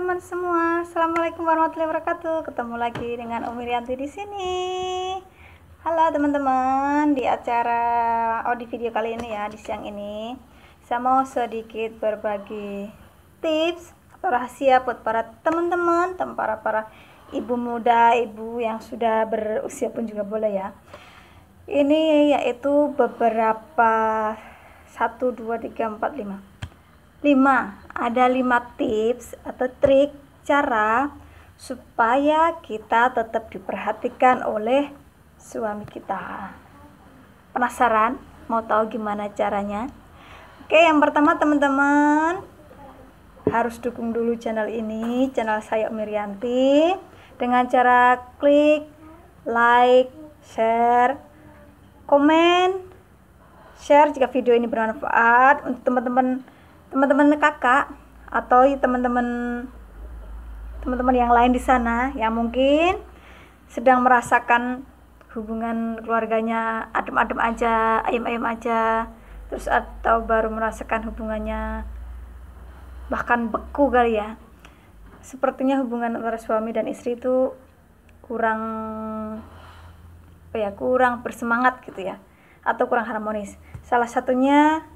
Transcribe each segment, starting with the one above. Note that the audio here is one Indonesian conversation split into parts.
teman-teman semua. Assalamualaikum warahmatullahi wabarakatuh. Ketemu lagi dengan Umi Rianti di sini. Halo teman-teman, di video kali ini ya, di siang ini saya mau sedikit berbagi tips atau rahasia buat para teman-teman, para ibu muda, ibu yang sudah berusia pun juga boleh ya. Ini yaitu beberapa 5 tips atau trik cara supaya kita tetap diperhatikan oleh suami kita. Penasaran? Mau tahu gimana caranya? Oke, yang pertama teman-teman harus dukung dulu channel ini, channel saya Umi Rianti, dengan cara klik like, share, komen, share jika video ini bermanfaat untuk teman-teman kakak atau teman-teman yang lain di sana yang mungkin sedang merasakan hubungan keluarganya adem-adem aja, ayem-ayem aja, terus atau baru merasakan hubungannya bahkan beku kali ya. Sepertinya hubungan antara suami dan istri itu kurang bersemangat gitu ya, atau kurang harmonis. Salah satunya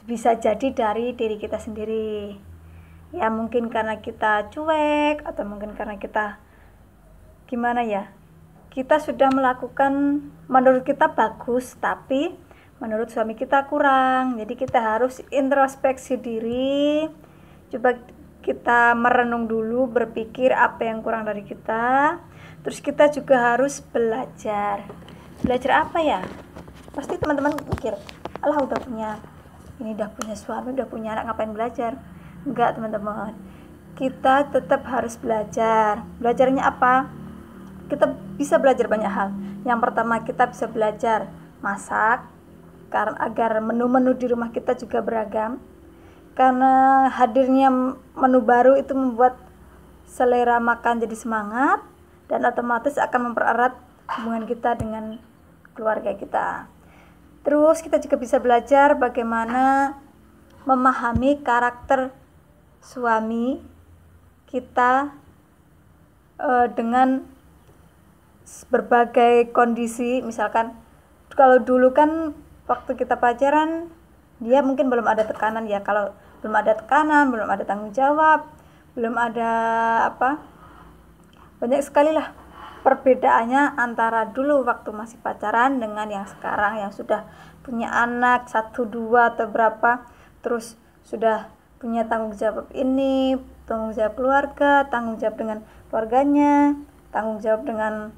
bisa jadi dari diri kita sendiri ya, mungkin karena kita cuek atau mungkin karena kita kita sudah melakukan menurut kita bagus tapi menurut suami kita kurang. Jadi kita harus introspeksi diri, coba kita merenung dulu, berpikir apa yang kurang dari kita. Terus kita juga harus belajar apa ya? Pasti teman-teman mikir, alah udah punya suami, udah punya anak, ngapain belajar? Enggak teman-teman, kita tetap harus belajar. Belajarnya apa? Kita bisa belajar banyak hal. Yang pertama, kita bisa belajar masak, karena agar menu-menu di rumah kita juga beragam. Karena hadirnya menu baru itu membuat selera makan jadi semangat dan otomatis akan mempererat hubungan kita dengan keluarga kita. Terus kita juga bisa belajar bagaimana memahami karakter suami kita dengan berbagai kondisi. Misalkan kalau dulu kan waktu kita pacaran dia mungkin belum ada tekanan ya. Kalau belum ada tekanan, belum ada tanggung jawab, belum ada banyak sekali lah perbedaannya antara dulu waktu masih pacaran dengan yang sekarang yang sudah punya anak 1, 2 atau berapa, terus sudah punya tanggung jawab ini, tanggung jawab keluarga, tanggung jawab dengan keluarganya, tanggung jawab dengan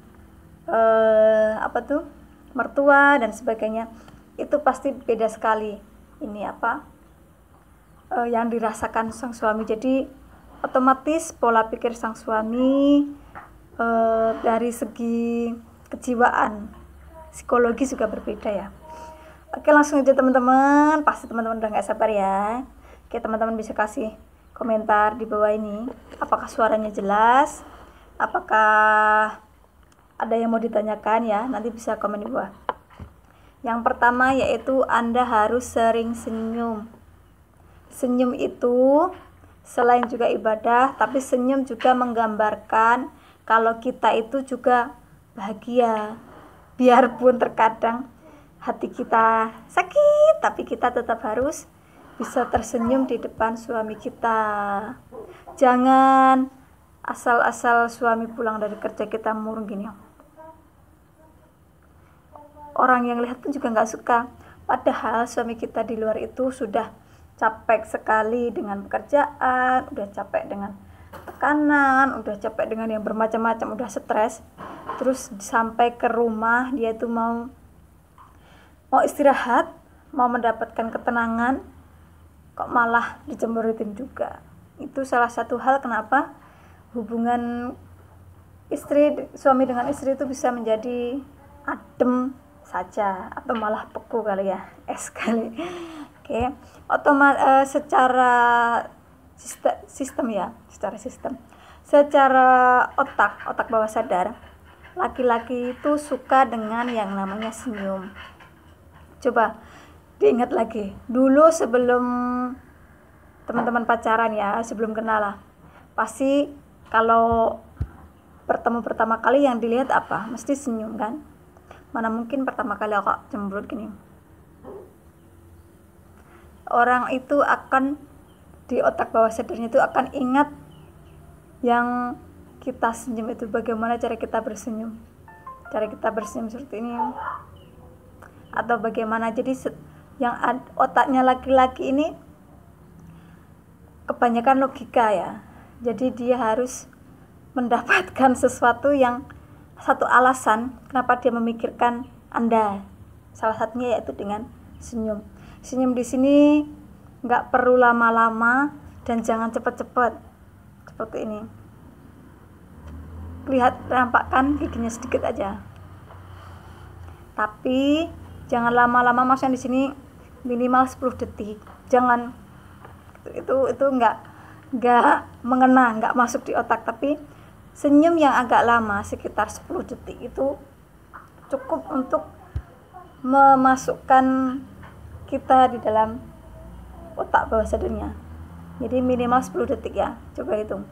mertua dan sebagainya. Itu pasti beda sekali yang dirasakan sang suami. Jadi otomatis pola pikir sang suami dari segi kejiwaan, psikologi juga berbeda ya. Oke, langsung aja teman-teman. Pasti teman-teman udah gak sabar ya. Oke, teman-teman bisa kasih komentar di bawah ini. Apakah suaranya jelas? Apakah ada yang mau ditanyakan ya? Nanti bisa komen di bawah. Yang pertama yaitu Anda harus sering senyum. Senyum itu selain juga ibadah, tapi senyum juga menggambarkan kalau kita itu juga bahagia. Biarpun terkadang hati kita sakit, tapi kita tetap harus bisa tersenyum di depan suami kita. Jangan asal-asal suami pulang dari kerja kita murung gini. Orang yang lihat pun juga gak suka. Padahal suami kita di luar itu sudah capek sekali dengan pekerjaan, udah capek dengan tekanan, udah capek dengan yang bermacam-macam, udah stres. Terus sampai ke rumah dia itu mau istirahat, mau mendapatkan ketenangan, kok malah dicemberutin juga. Itu salah satu hal kenapa hubungan suami dengan istri itu bisa menjadi adem saja atau malah beku kali ya, es kali. Oke, secara otak bawah sadar, laki-laki itu suka dengan yang namanya senyum. Coba diingat lagi, dulu sebelum teman-teman pacaran ya, sebelum kenal lah, pasti kalau bertemu pertama kali yang dilihat apa? Mesti senyum kan? Mana mungkin pertama kali aku cemberut gini. Orang itu akan di otak bawah sadarnya itu akan ingat yang kita senyum itu, bagaimana cara kita bersenyum. Cara kita bersenyum seperti ini. Atau bagaimana, jadi yang otaknya laki-laki ini kebanyakan logika ya. Jadi dia harus mendapatkan sesuatu yang satu alasan kenapa dia memikirkan Anda. Salah satunya yaitu dengan senyum. Senyum di sini nggak perlu lama-lama dan jangan cepat-cepat seperti ini. Lihat, nampakkan giginya sedikit aja. Tapi jangan lama-lama, maksudnya di sini minimal 10 detik. Jangan itu nggak mengena, nggak masuk di otak. Tapi senyum yang agak lama sekitar 10 detik itu cukup untuk memasukkan kita di dalam otak bawah sadarnya. Jadi minimal 10 detik ya, coba hitung.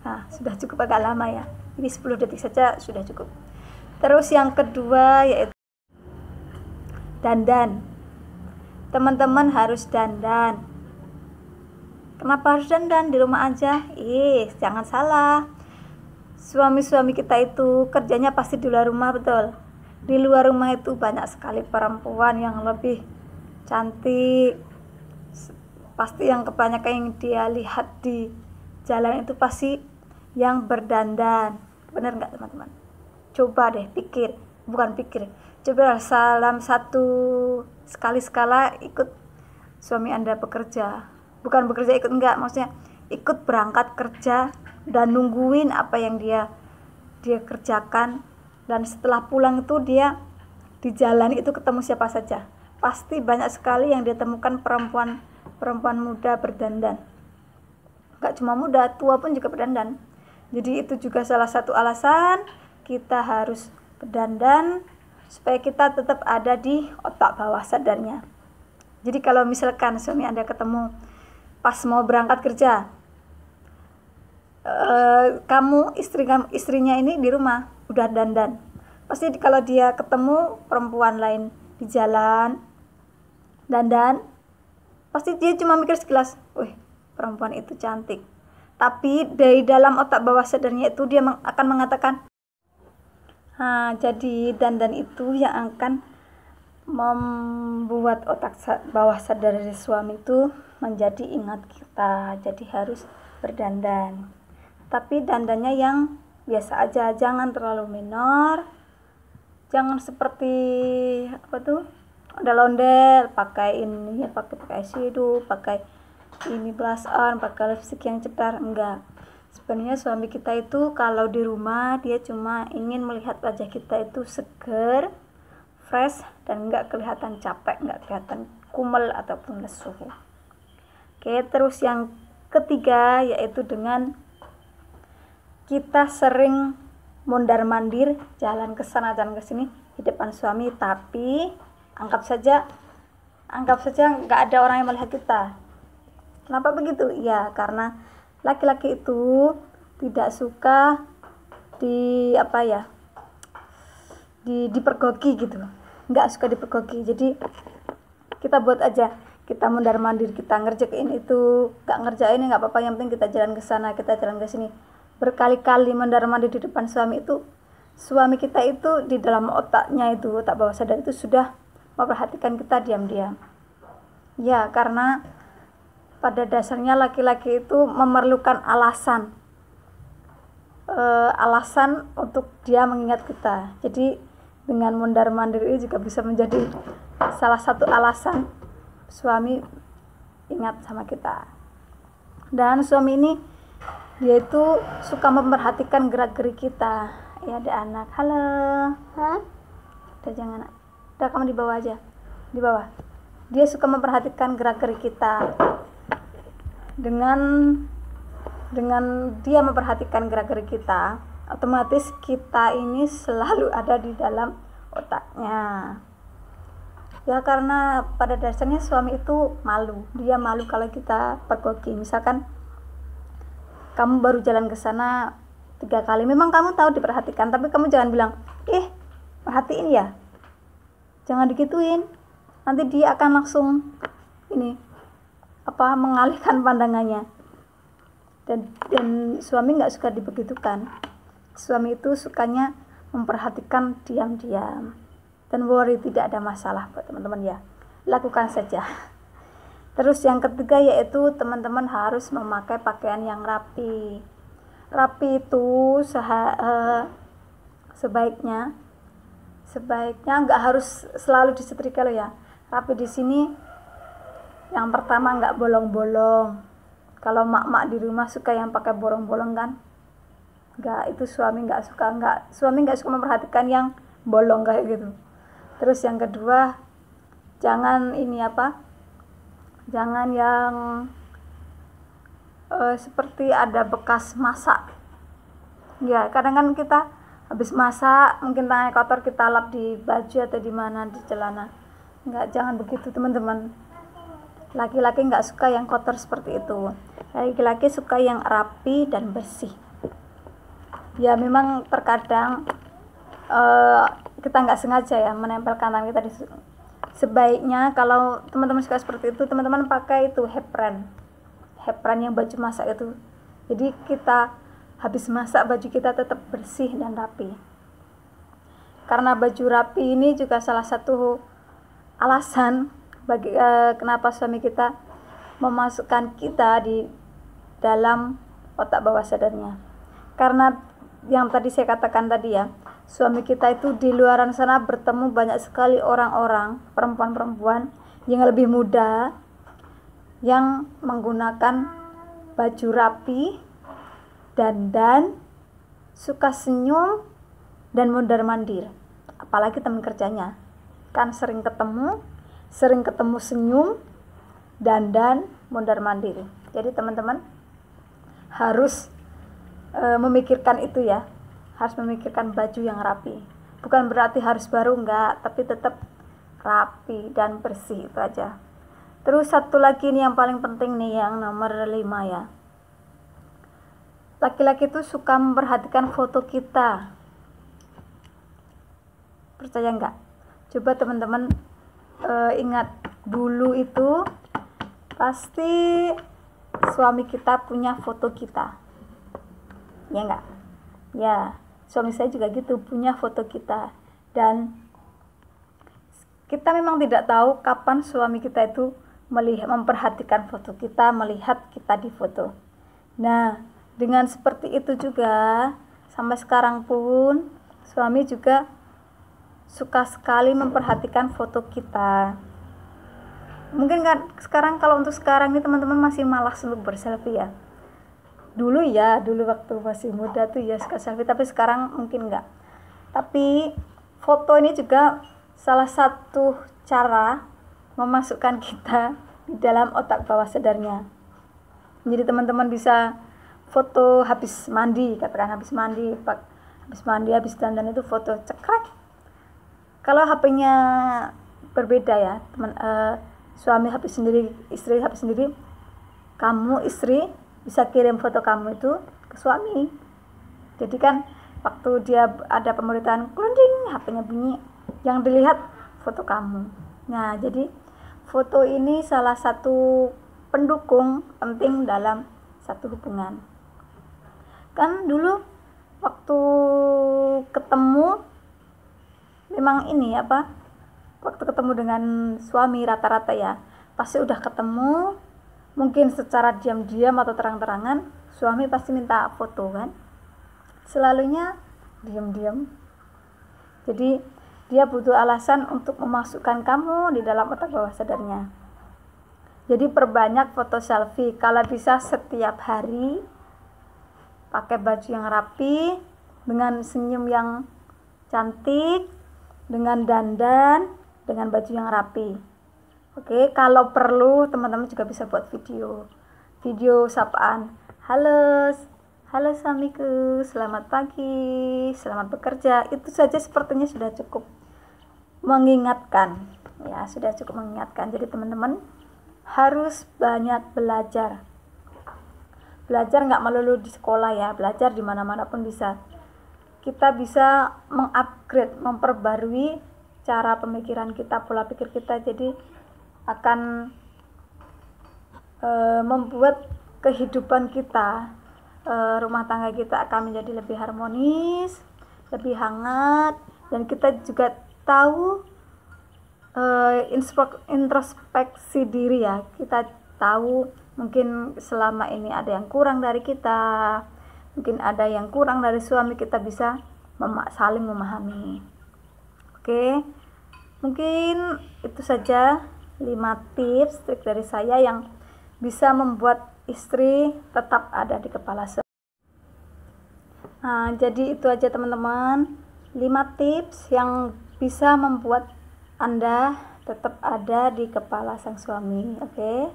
Nah, sudah cukup agak lama ya. Ini 10 detik saja sudah cukup. Terus yang kedua yaitu dandan. Teman-teman harus dandan. Kenapa harus dandan? Di rumah aja. Jangan salah. Suami-suami kita itu kerjanya pasti di luar rumah, betul. Di luar rumah itu banyak sekali perempuan yang lebih cantik. Pasti yang kebanyakan yang dia lihat di jalan itu pasti yang berdandan. Benar nggak teman-teman? Coba deh coba salam satu sekali-sekala ikut suami Anda bekerja. Bukan bekerja ikut, enggak, maksudnya ikut berangkat kerja dan nungguin apa yang dia kerjakan, dan setelah pulang itu dia di jalan itu ketemu siapa saja. Pasti banyak sekali yang dia temukan perempuan muda berdandan. Enggak cuma muda, tua pun juga berdandan. Jadi itu juga salah satu alasan kita harus berdandan supaya kita tetap ada di otak bawah sadarnya. Jadi kalau misalkan suami Anda ketemu pas mau berangkat kerja, istrinya ini di rumah udah dandan, pasti kalau dia ketemu perempuan lain di jalan dandan, pasti dia cuma mikir sekilas, wih perempuan itu cantik. Tapi dari dalam otak bawah sadarnya itu dia akan mengatakan, jadi dandan itu yang akan membuat otak bawah sadar dari suami itu menjadi ingat kita. Jadi harus berdandan. Tapi dandannya yang biasa aja, jangan terlalu minor. Jangan seperti ondel-ondel, pakai ini, pakai eyeshadow, pakai ini blush on, pakai lipstick yang cetar, enggak. Sebenarnya suami kita itu kalau di rumah dia cuma ingin melihat wajah kita itu seger, fresh, dan enggak kelihatan capek, enggak kelihatan kumel ataupun lesu. Oke, terus yang ketiga yaitu dengan kita sering mondar-mandir, jalan ke sana jalan ke sini di depan suami, tapi anggap saja enggak ada orang yang melihat kita. Kenapa begitu? Ya, karena laki-laki itu tidak suka dipergoki gitu, nggak suka dipergoki. Jadi kita buat aja, kita mondar-mandir, kita ngerjain itu, nggak ngerjain nggak apa-apa, yang penting kita jalan ke sana, kita jalan ke sini, berkali-kali mondar-mandir di depan suami itu. Suami kita itu di dalam otaknya itu, otak bawah sadar itu sudah memperhatikan kita diam-diam. Ya, karena pada dasarnya laki-laki itu memerlukan alasan untuk dia mengingat kita. Jadi dengan mondar-mandir ini juga bisa menjadi salah satu alasan suami ingat sama kita. Dan suami ini dia itu suka memperhatikan gerak-gerik kita. Ya, ada anak. Halo. Udah jangan. Udah, kamu di bawah aja. Di bawah. Dia suka memperhatikan gerak-gerik kita. Dengan dia memperhatikan gerak-gerik kita, otomatis kita ini selalu ada di dalam otaknya. Ya karena pada dasarnya suami itu malu, dia malu kalau kita pergoki. Misalkan kamu baru jalan ke sana 3 kali, memang kamu tahu diperhatikan, tapi kamu jangan bilang, perhatiin ya, jangan digituin, nanti dia akan langsung mengalihkan pandangannya. Dan suami nggak suka dibegitukan. Suami itu sukanya memperhatikan diam-diam. Dan worry, tidak ada masalah buat teman-teman ya, lakukan saja. Terus yang ketiga yaitu teman-teman harus memakai pakaian yang rapi. Rapi itu sebaiknya nggak harus selalu disetrika loh ya. Rapi di sini yang pertama nggak bolong-bolong. Kalau mak-mak di rumah suka yang pakai bolong-bolong kan? Nggak, itu suami nggak suka memperhatikan yang bolong kayak gitu. Terus yang kedua, jangan yang seperti ada bekas masak. Ya, kadang kan kita habis masak, mungkin tangannya kotor, kita lap di baju atau di mana, di celana. Jangan begitu teman-teman. Laki-laki nggak suka yang kotor seperti itu. Laki-laki suka yang rapi dan bersih. Ya memang terkadang kita nggak sengaja ya menempelkan tangan kita di. Sebaiknya kalau teman-teman suka seperti itu, teman-teman pakai itu hepran yang baju masak itu. Jadi kita habis masak, baju kita tetap bersih dan rapi. Karena baju rapi ini juga salah satu alasan bagi kenapa suami kita memasukkan kita di dalam otak bawah sadarnya. Karena yang tadi saya katakan tadi ya, suami kita itu di luaran sana bertemu banyak sekali orang-orang, perempuan-perempuan yang lebih muda, yang menggunakan baju rapi, dandan, suka senyum, dan mondar-mandir. Apalagi teman kerjanya, kan sering ketemu senyum, dandan, mondar-mandir. Jadi teman-teman harus memikirkan itu ya, harus memikirkan baju yang rapi. Bukan berarti harus baru, enggak, tapi tetap rapi dan bersih, itu aja. Terus satu lagi nih yang paling penting nih, yang nomor 5 ya. Laki-laki itu suka memperhatikan foto kita. Percaya enggak? Coba teman-teman ingat, dulu itu pasti suami kita punya foto kita. Ya enggak? Ya, suami saya juga gitu, punya foto kita. Dan kita memang tidak tahu kapan suami kita itu memperhatikan foto kita, melihat kita di foto. Nah, dengan seperti itu juga sampai sekarang pun suami juga suka sekali memperhatikan foto kita. Mungkin kan sekarang, kalau untuk sekarang ini teman-teman masih malas untuk berselfie ya. Dulu waktu masih muda tuh ya suka selfie, tapi sekarang mungkin enggak. Tapi foto ini juga salah satu cara memasukkan kita di dalam otak bawah sadarnya. Jadi teman-teman bisa foto habis mandi, katakan habis mandi, habis dandan itu foto cekrek. Kalau HP-nya berbeda ya, suami habis sendiri, istri habis sendiri, kamu istri bisa kirim foto kamu itu ke suami. Jadi kan waktu dia ada pemberitaan, klunding, HP-nya bunyi, yang dilihat foto kamu. Nah, jadi foto ini salah satu pendukung penting dalam satu hubungan. Kan dulu waktu ketemu, memang waktu ketemu dengan suami rata-rata ya, pasti udah ketemu, mungkin secara diam-diam atau terang-terangan, suami pasti minta foto kan, selalunya diam-diam. Jadi dia butuh alasan untuk memasukkan kamu di dalam otak bawah sadarnya. Jadi perbanyak foto selfie, kalau bisa setiap hari, pakai baju yang rapi, dengan senyum yang cantik, dengan dandan, dengan baju yang rapi. Oke, kalau perlu teman-teman juga bisa buat video sapaan. Halo suamiku, selamat pagi, selamat bekerja. Itu saja sepertinya sudah cukup mengingatkan. Ya, sudah cukup mengingatkan. Jadi teman-teman harus banyak belajar. Belajar nggak melulu di sekolah ya, belajar di mana-mana pun bisa. Kita bisa mengupgrade, memperbarui cara pemikiran kita, pola pikir kita, jadi akan membuat kehidupan kita, rumah tangga kita akan menjadi lebih harmonis, lebih hangat, dan kita juga tahu introspeksi diri ya. Kita tahu mungkin selama ini ada yang kurang dari kita, mungkin ada yang kurang dari suami, kita bisa saling memahami. Oke, mungkin itu saja 5 tips trik dari saya yang bisa membuat istri tetap ada di kepala suami. Nah, jadi itu aja teman-teman, 5 tips yang bisa membuat Anda tetap ada di kepala sang suami. Oke,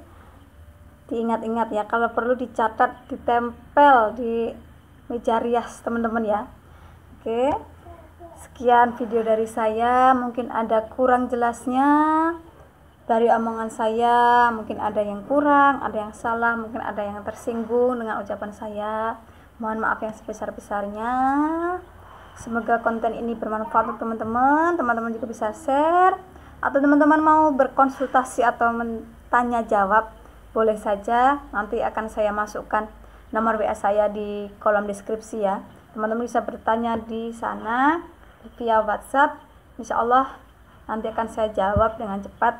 diingat-ingat ya, kalau perlu dicatat, ditempel di meja rias teman-teman ya. Oke, sekian video dari saya. Mungkin ada kurang jelasnya dari omongan saya, mungkin ada yang kurang, ada yang salah, mungkin ada yang tersinggung dengan ucapan saya. Mohon maaf yang sebesar-besarnya. Semoga konten ini bermanfaat untuk teman-teman. Teman-teman juga bisa share, atau teman-teman mau berkonsultasi atau tanya jawab, boleh saja. Nanti akan saya masukkan nomor WA saya di kolom deskripsi ya. Teman-teman bisa bertanya di sana via WhatsApp. Insya Allah nanti akan saya jawab dengan cepat.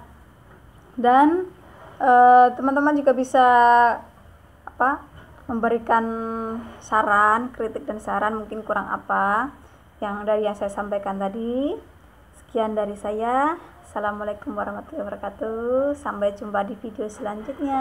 Dan teman-teman juga bisa memberikan saran, kritik dan saran, mungkin kurang apa yang saya sampaikan tadi. Sekian dari saya. Assalamualaikum warahmatullahi wabarakatuh. Sampai jumpa di video selanjutnya.